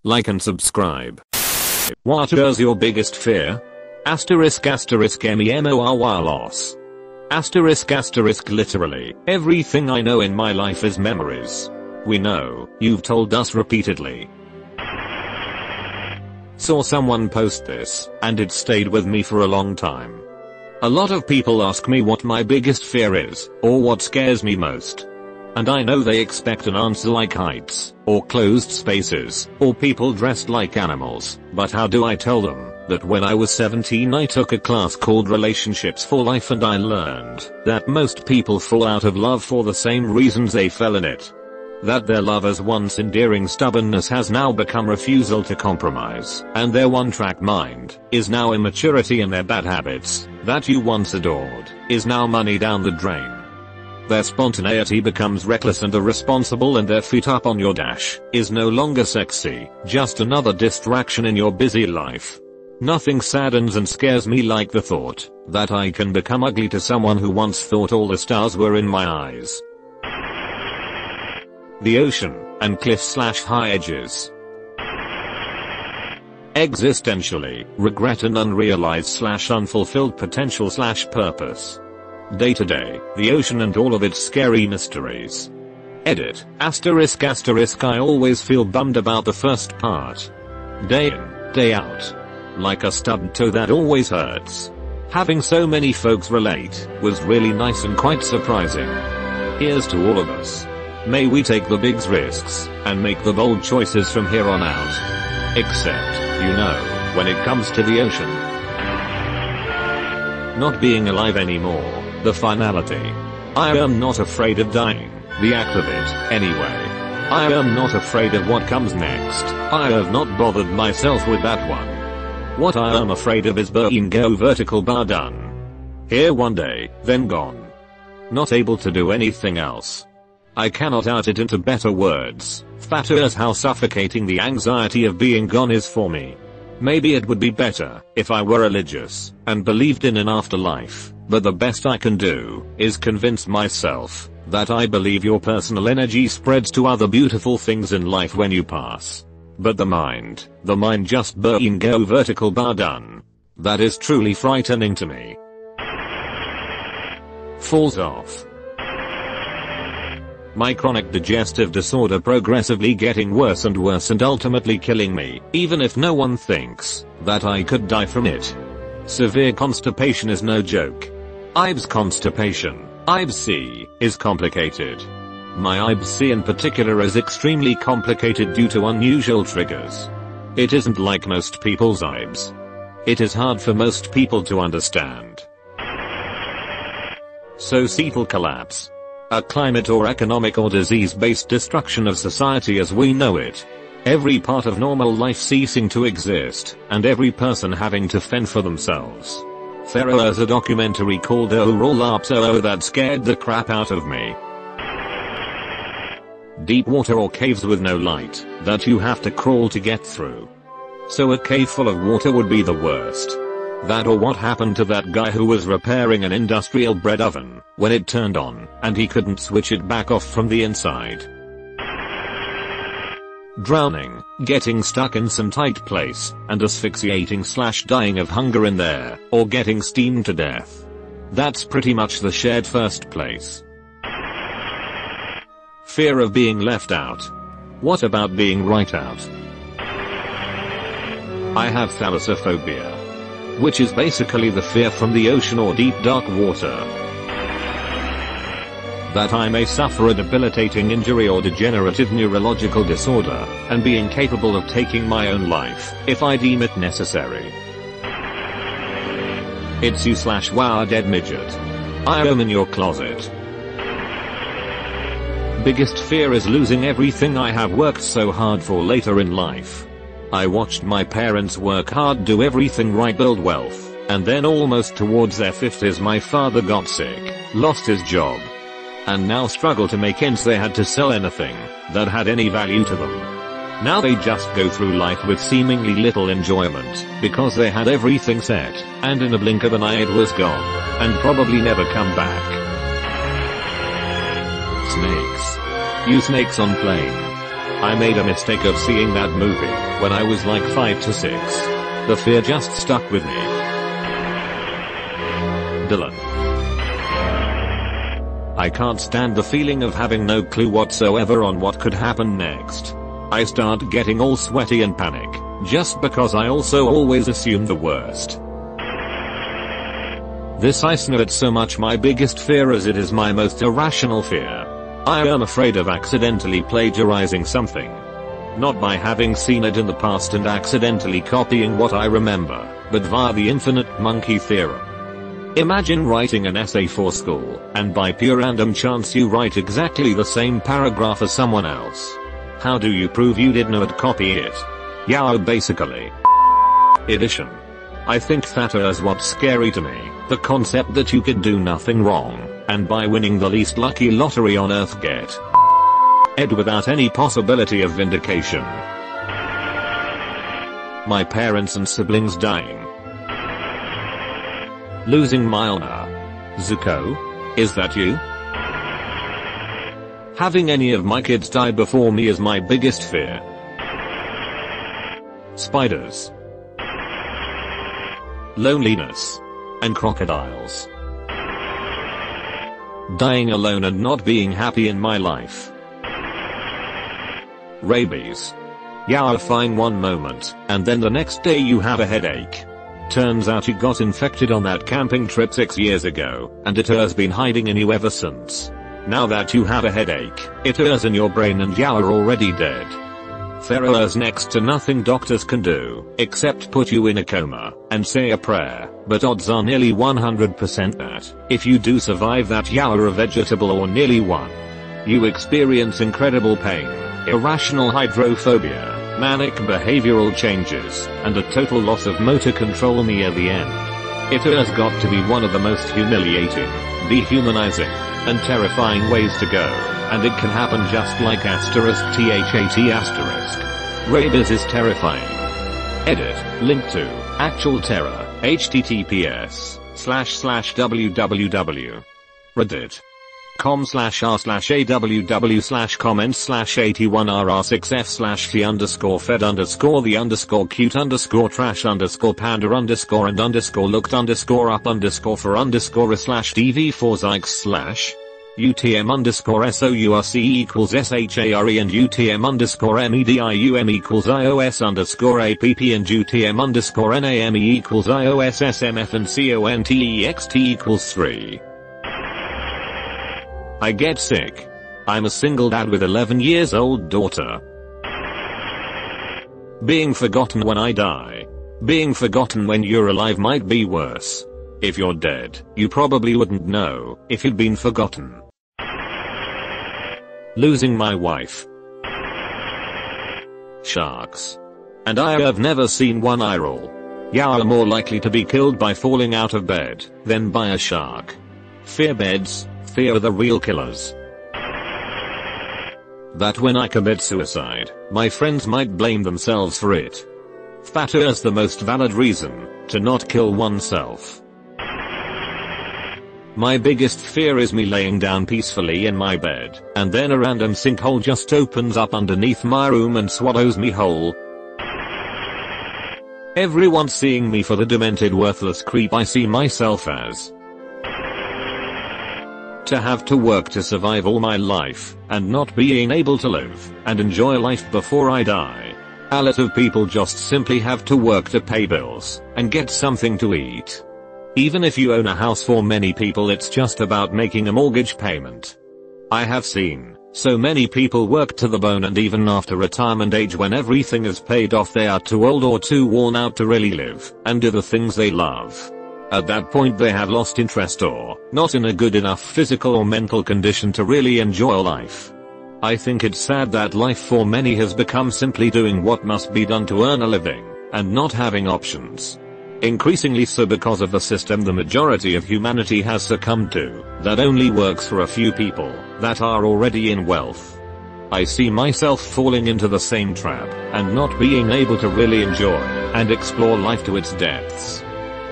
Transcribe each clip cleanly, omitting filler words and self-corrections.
like and subscribe. What is your biggest fear? Asterisk MEMOR loss. Asterisk literally, everything I know in my life is memories. We know, you've told us repeatedly. Saw someone post this, and it stayed with me for a long time. A lot of people ask me what my biggest fear is, or what scares me most. And I know they expect an answer like heights, or closed spaces, or people dressed like animals, but how do I tell them that when I was 17 I took a class called Relationships for Life and I learned that most people fall out of love for the same reasons they fell in it. That their lover's once endearing stubbornness has now become refusal to compromise, and their one-track mind is now immaturity in their bad habits, that you once adored is now money down the drain. Their spontaneity becomes reckless and irresponsible, and their feet up on your dash is no longer sexy, just another distraction in your busy life. Nothing saddens and scares me like the thought that I can become ugly to someone who once thought all the stars were in my eyes. The ocean, and cliff/high edges. Existentially, regret and unrealized/unfulfilled potential/purpose. Day to day, the ocean and all of its scary mysteries. Edit, ***, I always feel bummed about the first part. Day in, day out. Like a stubbed toe that always hurts. Having so many folks relate was really nice and quite surprising. Here's to all of us. May we take the big risks, and make the bold choices from here on out. Except, when it comes to the ocean. Not being alive anymore, the finality. I am not afraid of dying, the act of it, anyway. I am not afraid of what comes next, I have not bothered myself with that one. What I am afraid of is being go vertical bar done. Here one day, then gone. Not able to do anything else. I cannot out it into better words, fatter as how suffocating the anxiety of being gone is for me. Maybe it would be better if I were religious and believed in an afterlife, but the best I can do is convince myself that I believe your personal energy spreads to other beautiful things in life when you pass. But the mind just being go vertical bar done. That is truly frightening to me. Falls off. My chronic digestive disorder progressively getting worse and worse and ultimately killing me, even if no one thinks that I could die from it. Severe constipation is no joke. IBS constipation, IBS-C, is complicated. My IBS-C in particular is extremely complicated due to unusual triggers. It isn't like most people's IBS. It is hard for most people to understand. Societal collapse. A climate or economic or disease-based destruction of society as we know it. Every part of normal life ceasing to exist, and every person having to fend for themselves. There is a documentary called Oh Roll Up So that scared the crap out of me. Deep water or caves with no light, that you have to crawl to get through. So a cave full of water would be the worst. That or what happened to that guy who was repairing an industrial bread oven when it turned on and he couldn't switch it back off from the inside. Drowning, getting stuck in some tight place and asphyxiating/dying of hunger in there, or getting steamed to death. That's pretty much the shared first place. Fear of being left out. What about being right out? I have thalassophobia, which is basically the fear from the ocean or deep dark water. That I may suffer a debilitating injury or degenerative neurological disorder, and be incapable of taking my own life, if I deem it necessary. It's you/wow dead midget. I am in your closet. Biggest fear is losing everything I have worked so hard for later in life. I watched my parents work hard, do everything right, build wealth, and then almost towards their 50s my father got sick, lost his job, and now struggle to make ends. They had to sell anything that had any value to them. Now they just go through life with seemingly little enjoyment, because they had everything set, and in a blink of an eye it was gone, and probably never come back. Snakes. You snakes on plane. I made a mistake of seeing that movie when I was like 5 to 6. The fear just stuck with me. Dylan. I can't stand the feeling of having no clue whatsoever on what could happen next. I start getting all sweaty and panic, just because I also always assume the worst. This I know it so much my biggest fear as it is my most irrational fear. I am afraid of accidentally plagiarizing something. Not by having seen it in the past and accidentally copying what I remember, but via the infinite monkey theorem. Imagine writing an essay for school, and by pure random chance you write exactly the same paragraph as someone else. How do you prove you did not copy it? Yeah, basically. Edition. I think that is what's scary to me, the concept that you could do nothing wrong, and by winning the least lucky lottery on earth get ed without any possibility of vindication. My parents and siblings dying. Losing my honor. Zuko? Is that you? Having any of my kids die before me is my biggest fear. Spiders. Loneliness. And crocodiles. Dying alone and not being happy in my life. Rabies. Yeah, fine one moment, and then the next day you have a headache. Turns out you got infected on that camping trip 6 years ago, and it has been hiding in you ever since. Now that you have a headache, it is in your brain and you're already dead. There is next to nothing doctors can do, except put you in a coma, and say a prayer, but odds are nearly 100% that, if you do survive that you're a vegetable or nearly one. You experience incredible pain, irrational hydrophobia, manic behavioral changes, and a total loss of motor control near the end. It has got to be one of the most humiliating, dehumanizing, and terrifying ways to go, and it can happen just like *THAT**. Rabies is terrifying. Edit, link to, actual terror, https://www. Reddit. com/r/AWW/com/AT1R6F _fed_the_cute_trash_and_for_for_/DV4 UTM_SOURCE equals SHARE and UTM_MEDIUM equals IOS_APP and UTM_NAME equals IOSSMF and CONTEXT equals 3. I get sick. I'm a single dad with 11 years old daughter. Being forgotten when I die. Being forgotten when you're alive might be worse. If you're dead, you probably wouldn't know if you'd been forgotten. Losing my wife. Sharks. And I have never seen one eye roll. You're more likely to be killed by falling out of bed than by a shark. Fear beds. Fear are the real killers. That when I commit suicide, my friends might blame themselves for it. That is the most valid reason to not kill oneself. My biggest fear is me laying down peacefully in my bed, and then a random sinkhole just opens up underneath my room and swallows me whole. Everyone seeing me for the demented worthless creep I see myself as. To have to work to survive all my life, and not being able to live and enjoy life before I die. A lot of people just simply have to work to pay bills and get something to eat. Even if you own a house, for many people it's just about making a mortgage payment. I have seen so many people work to the bone, and even after retirement age, when everything is paid off, they are too old or too worn out to really live and do the things they love. At that point they have lost interest or not in a good enough physical or mental condition to really enjoy life. I think it's sad that life for many has become simply doing what must be done to earn a living, and not having options. Increasingly so because of the system the majority of humanity has succumbed to, that only works for a few people that are already in wealth. I see myself falling into the same trap, and not being able to really enjoy and explore life to its depths.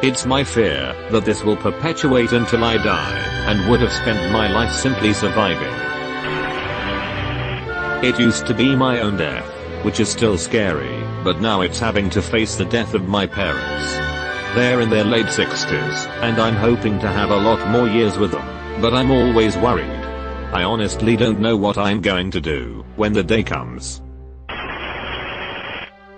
It's my fear that this will perpetuate until I die, and would have spent my life simply surviving. It used to be my own death, which is still scary, but now it's having to face the death of my parents. They're in their late 60s, and I'm hoping to have a lot more years with them, but I'm always worried. I honestly don't know what I'm going to do when the day comes.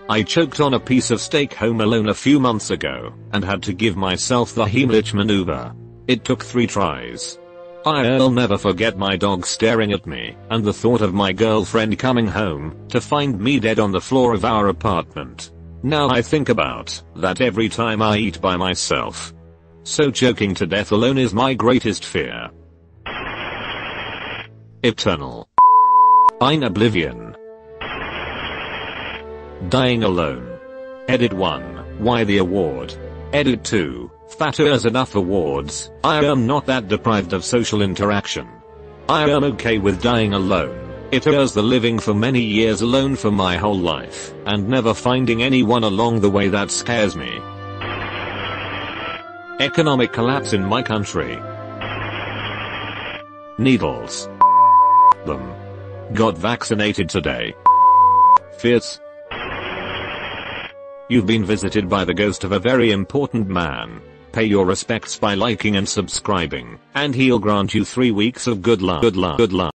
I choked on a piece of steak home alone a few months ago, and had to give myself the Heimlich maneuver. It took 3 tries. I'll never forget my dog staring at me, and the thought of my girlfriend coming home to find me dead on the floor of our apartment. Now I think about that every time I eat by myself. So choking to death alone is my greatest fear. Eternal. In Oblivion. Dying alone. Edit 1. Why the award? Edit 2. That earns enough awards. I am not that deprived of social interaction. I am okay with dying alone. It earns the living for many years alone for my whole life, and never finding anyone along the way that scares me. Economic collapse in my country. Needles. Them. Got vaccinated today. Fierce. You've been visited by the ghost of a very important man. Pay your respects by liking and subscribing, and he'll grant you 3 weeks of good luck.